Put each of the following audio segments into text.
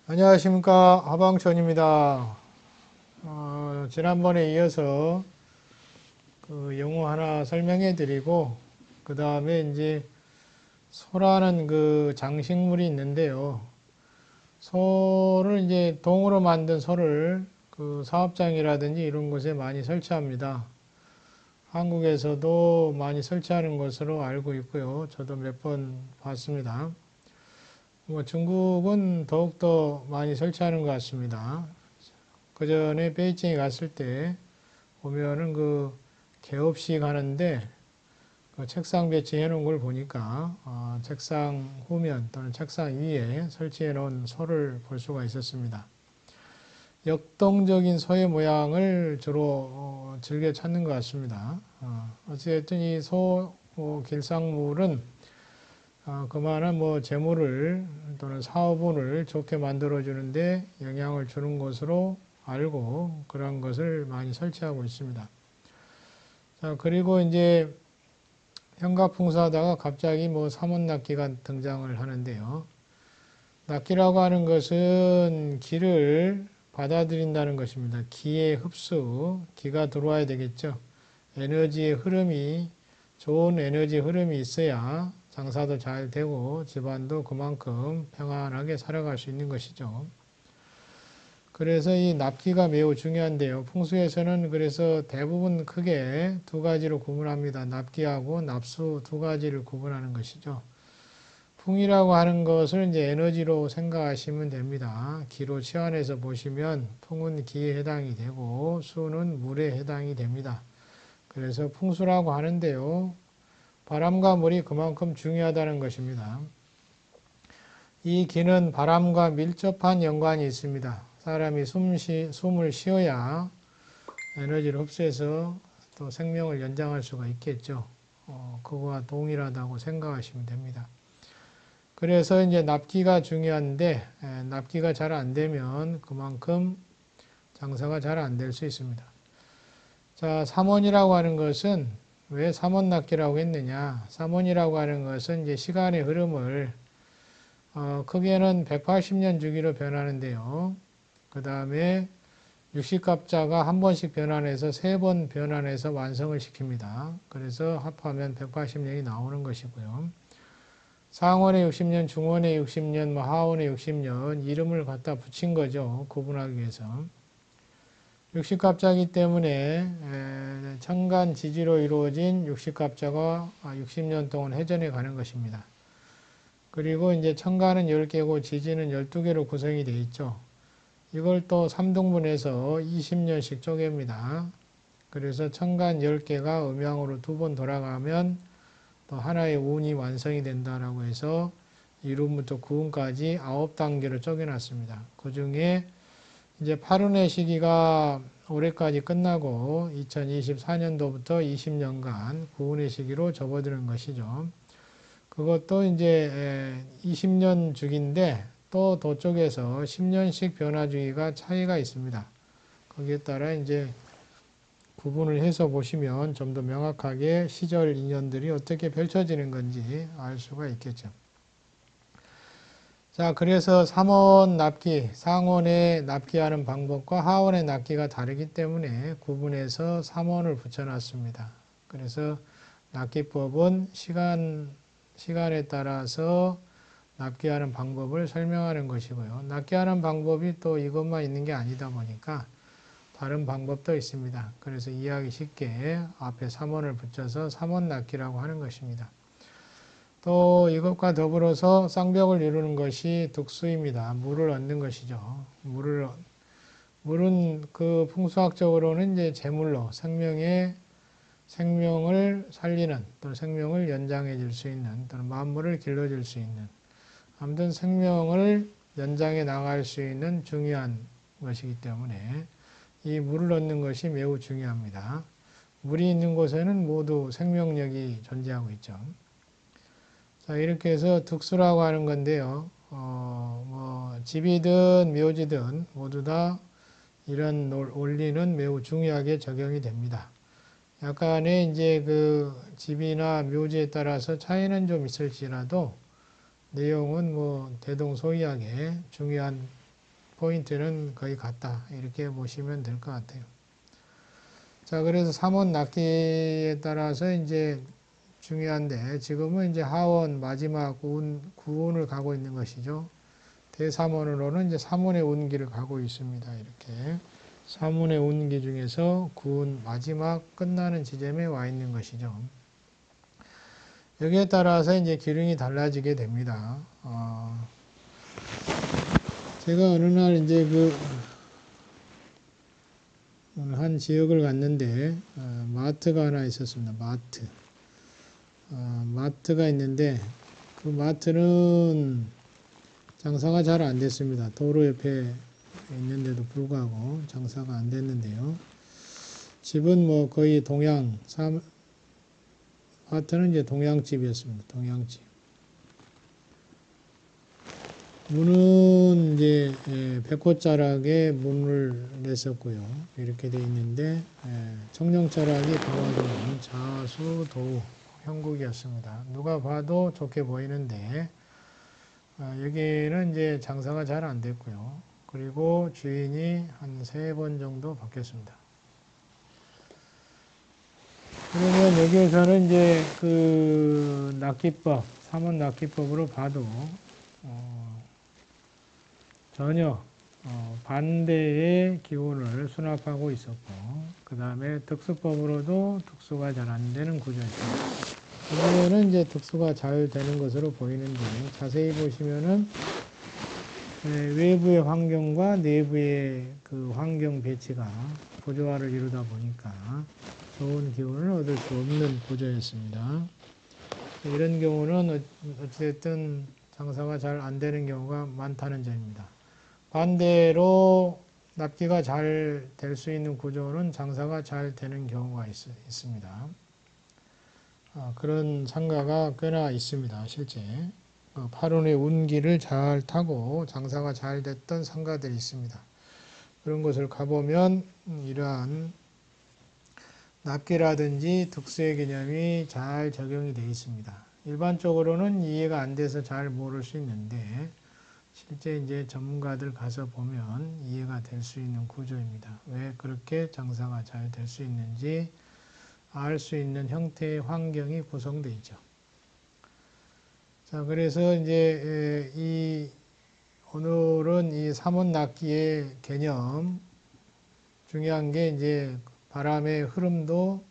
안녕하십니까. 하방천입니다. 지난번에 이어서 그 영어 하나 설명해 드리고, 그 다음에 이제 소라는 그 장식물이 있는데요. 소를 이제 동으로 만든 소를 그 사업장이라든지 이런 곳에 많이 설치합니다. 한국에서도 많이 설치하는 것으로 알고 있고요. 저도 몇 번 봤습니다. 뭐 중국은 더욱더 많이 설치하는 것 같습니다. 그 전에 베이징에 갔을 때 보면은 그 개업식 하는데 그 책상 배치해 놓은 걸 보니까 책상 후면 또는 책상 위에 설치해 놓은 소를 볼 수가 있었습니다. 역동적인 소의 모양을 주로 즐겨 찾는 것 같습니다. 어쨌든 이 소 길상물은 그만한 뭐 재물을 또는 사업운을 좋게 만들어 주는데 영향을 주는 것으로 알고 그런 것을 많이 설치하고 있습니다. 자, 그리고 이제 현가풍수하다가 갑자기 뭐 삼원납기가 등장을 하는데요. 납기라고 하는 것은 기를 받아들인다는 것입니다. 기의 흡수, 기가 들어와야 되겠죠. 에너지의 흐름이, 좋은 에너지 흐름이 있어야 장사도 잘 되고 집안도 그만큼 평안하게 살아갈 수 있는 것이죠. 그래서 이 납기가 매우 중요한데요. 풍수에서는 그래서 대부분 크게 두 가지로 구분합니다. 납기하고 납수 두 가지를 구분하는 것이죠. 풍이라고 하는 것을 이제 에너지로 생각하시면 됩니다. 기로 치환해서 보시면 풍은 기에 해당이 되고 수는 물에 해당이 됩니다. 그래서 풍수라고 하는데요. 바람과 물이 그만큼 중요하다는 것입니다. 이 기는 바람과 밀접한 연관이 있습니다. 사람이 숨을 쉬어야 에너지를 흡수해서 또 생명을 연장할 수가 있겠죠. 그거와 동일하다고 생각하시면 됩니다. 그래서 이제 납기가 중요한데 납기가 잘 안 되면 그만큼 장사가 잘 안 될 수 있습니다. 자, 삼원이라고 하는 것은 왜 삼원납기라고 했느냐? 삼원이라고 하는 것은 이제 시간의 흐름을 크게는 180년 주기로 변하는데요. 그 다음에 육식갑자가 한 번씩 변환해서 세 번 변환해서 완성을 시킵니다. 그래서 합하면 180년이 나오는 것이고요. 상원의 60년, 중원의 60년, 뭐 하원의 60년 이름을 갖다 붙인 거죠. 구분하기 위해서. 육식갑자이기 때문에 천간 지지로 이루어진 육식갑자가 60년 동안 회전해 가는 것입니다. 그리고 이제 천간은 10개고 지지는 12개로 구성이 되어 있죠. 이걸 또 3등분해서 20년씩 쪼갭니다. 그래서 천간 10개가 음양으로 두 번 돌아가면 또 하나의 운이 완성이 된다라고 해서 1운부터 9운까지 9단계로 쪼개놨습니다. 그 중에 이제 8운의 시기가 올해까지 끝나고 2024년도부터 20년간 9운의 시기로 접어드는 것이죠. 그것도 이제 20년 주기인데 또 도쪽에서 10년씩 변화 주기가 차이가 있습니다. 거기에 따라 이제 구분을 해서 보시면 좀 더 명확하게 시절 인연들이 어떻게 펼쳐지는 건지 알 수가 있겠죠. 자, 그래서 삼원 납기, 상원에 납기하는 방법과 하원의 납기가 다르기 때문에 구분해서 삼원을 붙여놨습니다. 그래서 납기법은 시간에 따라서 납기하는 방법을 설명하는 것이고요. 납기하는 방법이 또 이것만 있는 게 아니다 보니까 다른 방법도 있습니다. 그래서 이해하기 쉽게 앞에 삼원을 붙여서 삼원 납기라고 하는 것입니다. 또 이것과 더불어서 쌍벽을 이루는 것이 득수입니다. 물을 얻는 것이죠. 물은 그 풍수학적으로는 이제 제물로 생명을 살리는 또는 생명을 연장해 줄 수 있는 또는 만물을 길러줄 수 있는 아무튼 생명을 연장해 나갈 수 있는 중요한 것이기 때문에 이 물을 얻는 것이 매우 중요합니다. 물이 있는 곳에는 모두 생명력이 존재하고 있죠. 자, 이렇게 해서 득수라고 하는 건데요. 뭐 집이든 묘지든 모두 다 이런 원리는 매우 중요하게 적용이 됩니다. 약간의 이제 그 집이나 묘지에 따라서 차이는 좀 있을지라도 내용은 뭐 대동소이하게 중요한 포인트는 거의 같다. 이렇게 보시면 될 것 같아요. 자, 그래서 3원 낚기에 따라서 이제 중요한데 지금은 이제 하원 마지막 9원을 가고 있는 것이죠. 대3원으로는 이제 3원의 운기를 가고 있습니다. 이렇게 3원의 운기 중에서 9원 마지막 끝나는 지점에 와 있는 것이죠. 여기에 따라서 이제 기능이 달라지게 됩니다. 제가 어느 날 이제 한 지역을 갔는데 마트가 하나 있었습니다. 마트가 있는데 그 마트는 장사가 잘 안 됐습니다. 도로 옆에 있는데도 불구하고 장사가 안 됐는데요. 집은 뭐 거의 마트는 이제 동양집이었습니다. 동양집. 문은 이제 백호자락에 문을 냈었고요. 이렇게 돼 있는데 청룡자락이 도와주는 자수도우 형국이었습니다. 누가 봐도 좋게 보이는데 여기는 이제 장사가 잘 안 됐고요. 그리고 주인이 한 3번 정도 바뀌었습니다. 그러면 여기에서는 이제 그 낚기법, 3원 낚기법으로 봐도 전혀 반대의 기운을 수납하고 있었고, 그 다음에 특수법으로도 특수가 잘 안 되는 구조였습니다. 이제는 이제 특수가 잘 되는 것으로 보이는데, 자세히 보시면은 외부의 환경과 내부의 그 환경 배치가 부조화를 이루다 보니까 좋은 기운을 얻을 수 없는 구조였습니다. 이런 경우는 어쨌든 장사가 잘 안 되는 경우가 많다는 점입니다. 반대로 납기가 잘 될 수 있는 구조는 장사가 잘 되는 경우가 있습니다. 그런 상가가 꽤나 있습니다. 실제 8원의 운기를 잘 타고 장사가 잘 됐던 상가들이 있습니다. 그런 곳을 가보면 이러한 납기라든지 특수의 개념이 잘 적용이 되어 있습니다. 일반적으로는 이해가 안 돼서 잘 모를 수 있는데 실제 이제 전문가들 가서 보면 이해가 될 수 있는 구조입니다. 왜 그렇게 장사가 잘 될 수 있는지 알 수 있는 형태의 환경이 구성되어 있죠. 자, 그래서 이제 오늘은 이 삼원 낚기의 개념 중요한 게 이제 바람의 흐름도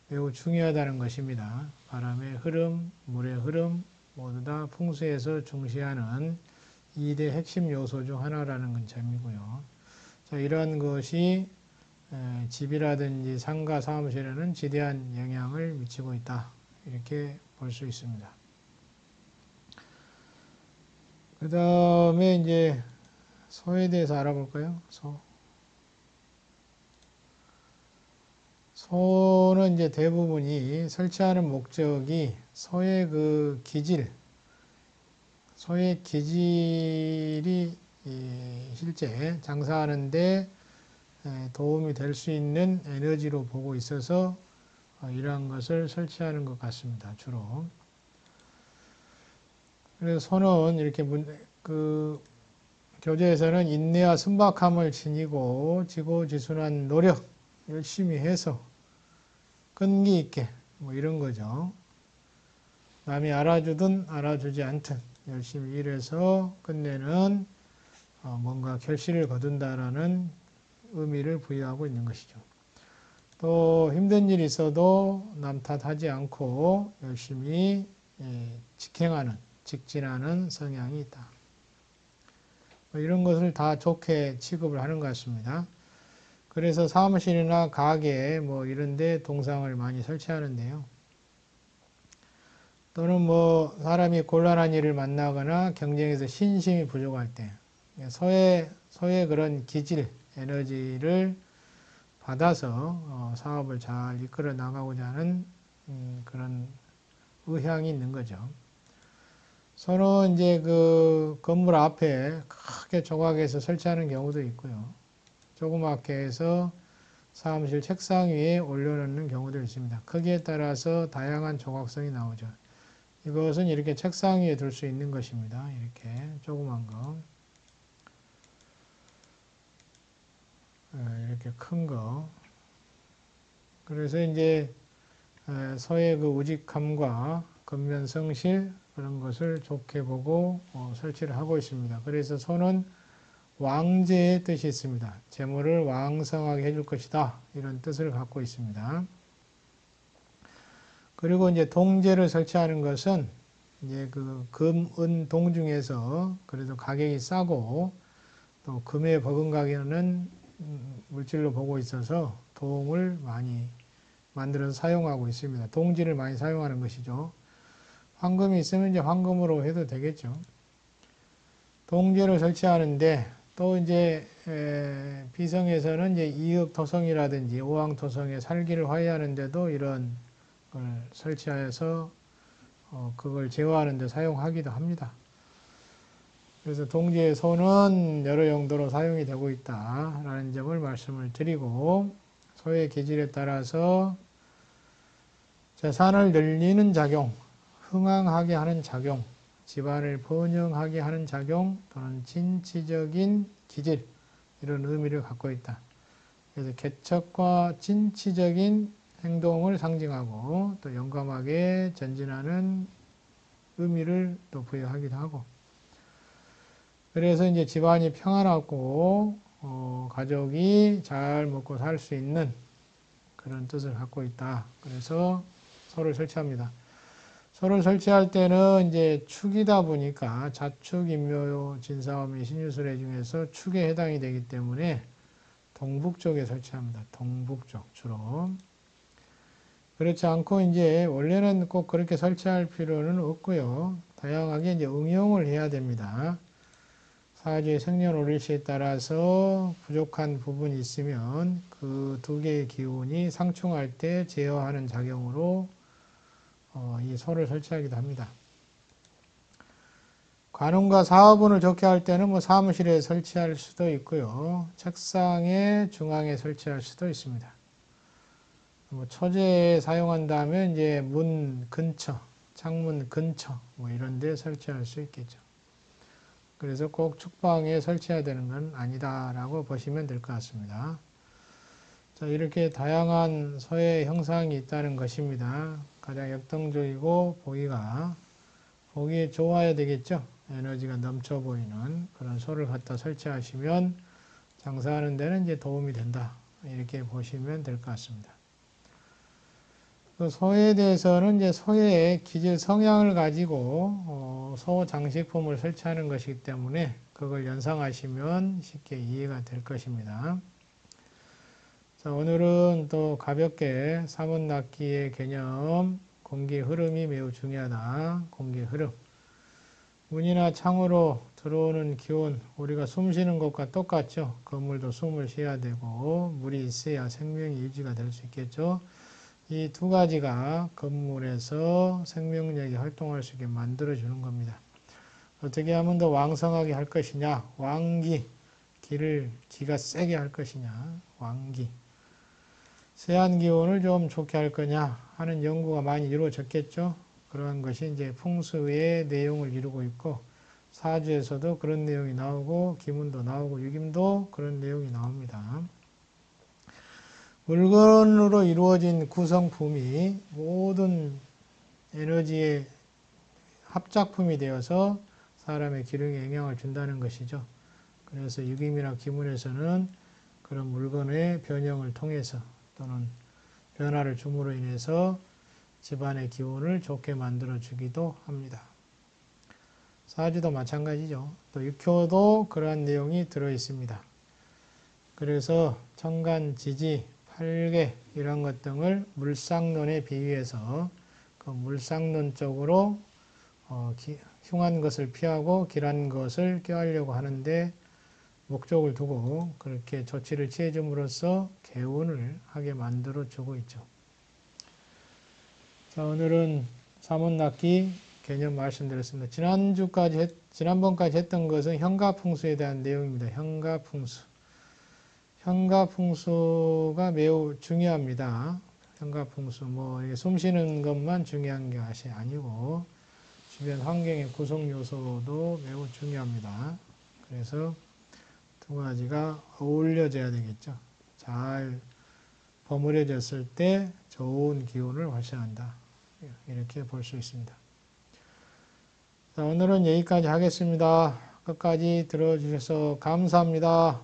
매우 중요하다는 것입니다. 바람의 흐름, 물의 흐름 모두 다 풍수에서 중시하는 2대 핵심 요소 중 하나라는 점이고요. 자, 이러한 것이 집이라든지 상가, 사무실에는 지대한 영향을 미치고 있다. 이렇게 볼 수 있습니다. 그 다음에 이제 소에 대해서 알아볼까요? 소는 이제 대부분이 설치하는 목적이 소의 그 기질, 소의 기질이 실제 장사하는데 도움이 될 수 있는 에너지로 보고 있어서 이러한 것을 설치하는 것 같습니다. 주로. 그래서 소는 이렇게 교재에서는 인내와 순박함을 지니고 지고지순한 노력, 열심히 해서 끈기 있게 뭐 이런 거죠. 남이 알아주든 알아주지 않든 열심히 일해서 끝내는 뭔가 결실을 거둔다라는 의미를 부여하고 있는 것이죠. 또 힘든 일이 있어도 남 탓하지 않고 열심히 직진하는 성향이 있다. 이런 것을 다 좋게 취급을 하는 것 같습니다. 그래서 사무실이나 가게 뭐 이런 데 동상을 많이 설치하는데요. 또는 뭐 사람이 곤란한 일을 만나거나 경쟁에서 신심이 부족할 때 소의 그런 기질, 에너지를 받아서 사업을 잘 이끌어 나가고자 하는 그런 의향이 있는 거죠. 서로 이제 그 건물 앞에 크게 조각해서 설치하는 경우도 있고요. 조그맣게 해서 사무실 책상 위에 올려놓는 경우도 있습니다. 크기에 따라서 다양한 조각성이 나오죠. 이것은 이렇게 책상 위에 둘 수 있는 것입니다. 이렇게 조그만 거. 이렇게 큰 거. 그래서 이제 소의 그 우직함과 겉면 성실 그런 것을 좋게 보고 설치를 하고 있습니다. 그래서 소는 왕제의 뜻이 있습니다. 재물을 왕성하게 해줄 것이다. 이런 뜻을 갖고 있습니다. 그리고 이제 동제를 설치하는 것은 이제 그 금, 은, 동 중에서 그래도 가격이 싸고 또 금에 버금가게는 물질로 보고 있어서 동을 많이 만들어서 사용하고 있습니다. 동지를 많이 사용하는 것이죠. 황금이 있으면 이제 황금으로 해도 되겠죠. 동제를 설치하는데 또 이제 비성에서는 이제 이흑토성이라든지 오왕토성의 살기를 화해하는데도 이런 걸 설치하여서 그걸 제어하는 데 사용하기도 합니다. 그래서 동지의 소는 여러 용도로 사용이 되고 있다라는 점을 말씀을 드리고 소의 기질에 따라서 재산을 늘리는 작용, 흥황하게 하는 작용, 집안을 번영하게 하는 작용 또는 진취적인 기질 이런 의미를 갖고 있다. 그래서 개척과 진취적인 행동을 상징하고 또 용감하게 전진하는 의미를 또 부여하기도 하고 그래서 이제 집안이 평안하고 가족이 잘 먹고 살 수 있는 그런 뜻을 갖고 있다. 그래서 소를 설치합니다. 소를 설치할 때는 이제 축이다 보니까 자축, 인묘, 진사오미, 신유술회 중에서 축에 해당이 되기 때문에 동북쪽에 설치합니다. 동북쪽 주로. 그렇지 않고 이제 원래는 꼭 그렇게 설치할 필요는 없고요. 다양하게 이제 응용을 해야 됩니다. 사주의 생년월일시에 따라서 부족한 부분이 있으면 그 두 개의 기운이 상충할 때 제어하는 작용으로 이 소를 설치하기도 합니다. 관운과 사업운을 좋게 할 때는 뭐 사무실에 설치할 수도 있고요. 책상의 중앙에 설치할 수도 있습니다. 뭐 초제에 사용한다면 이제 문 근처, 창문 근처 뭐 이런 데 설치할 수 있겠죠. 그래서 꼭 축방에 설치해야 되는 건 아니다라고 보시면 될 것 같습니다. 자, 이렇게 다양한 소의 형상이 있다는 것입니다. 가장 역동적이고 보기 좋아야 되겠죠. 에너지가 넘쳐 보이는 그런 소를 갖다 설치하시면 장사하는 데는 이제 도움이 된다. 이렇게 보시면 될 것 같습니다. 그 소에 대해서는 이제 소의 기질 성향을 가지고 소 장식품을 설치하는 것이기 때문에 그걸 연상하시면 쉽게 이해가 될 것입니다. 자, 오늘은 또 가볍게 사문낙기의 개념, 공기 흐름이 매우 중요하다. 공기 흐름. 문이나 창으로 들어오는 기온, 우리가 숨 쉬는 것과 똑같죠. 건물도 숨을 쉬어야 되고 물이 있어야 생명이 유지가 될 수 있겠죠. 이 두 가지가 건물에서 생명력이 활동할 수 있게 만들어주는 겁니다. 어떻게 하면 더 왕성하게 할 것이냐? 왕기, 기가 세게 할 것이냐? 왕기. 세한 기운을 좀 좋게 할 거냐 하는 연구가 많이 이루어졌겠죠. 그러한 것이 이제 풍수의 내용을 이루고 있고 사주에서도 그런 내용이 나오고 기문도 나오고 유김도 그런 내용이 나옵니다. 물건으로 이루어진 구성품이 모든 에너지의 합작품이 되어서 사람의 기능에 영향을 준다는 것이죠. 그래서 유김이나 기문에서는 그런 물건의 변형을 통해서 또는 변화를 줌으로 인해서 집안의 기운을 좋게 만들어 주기도 합니다. 사주도 마찬가지죠. 또 육효도 그러한 내용이 들어 있습니다. 그래서 천간, 지지, 팔계 이런 것 등을 물상론에 비유해서 그 물상론 쪽으로 흉한 것을 피하고 길한 것을 꾀하려고 하는데 목적을 두고 그렇게 조치를 취해줌으로써 개운을 하게 만들어 주고 있죠. 자, 오늘은 사문낙기 개념 말씀드렸습니다. 지난번까지 했던 것은 현가풍수에 대한 내용입니다. 현가풍수. 현가풍수가 매우 중요합니다. 현가풍수, 숨 쉬는 것만 중요한 것이 아니고, 주변 환경의 구성 요소도 매우 중요합니다. 그래서 두 가지가 어울려져야 되겠죠. 잘 버무려졌을 때 좋은 기운을 발생한다. 이렇게 볼 수 있습니다. 자, 오늘은 여기까지 하겠습니다. 끝까지 들어주셔서 감사합니다.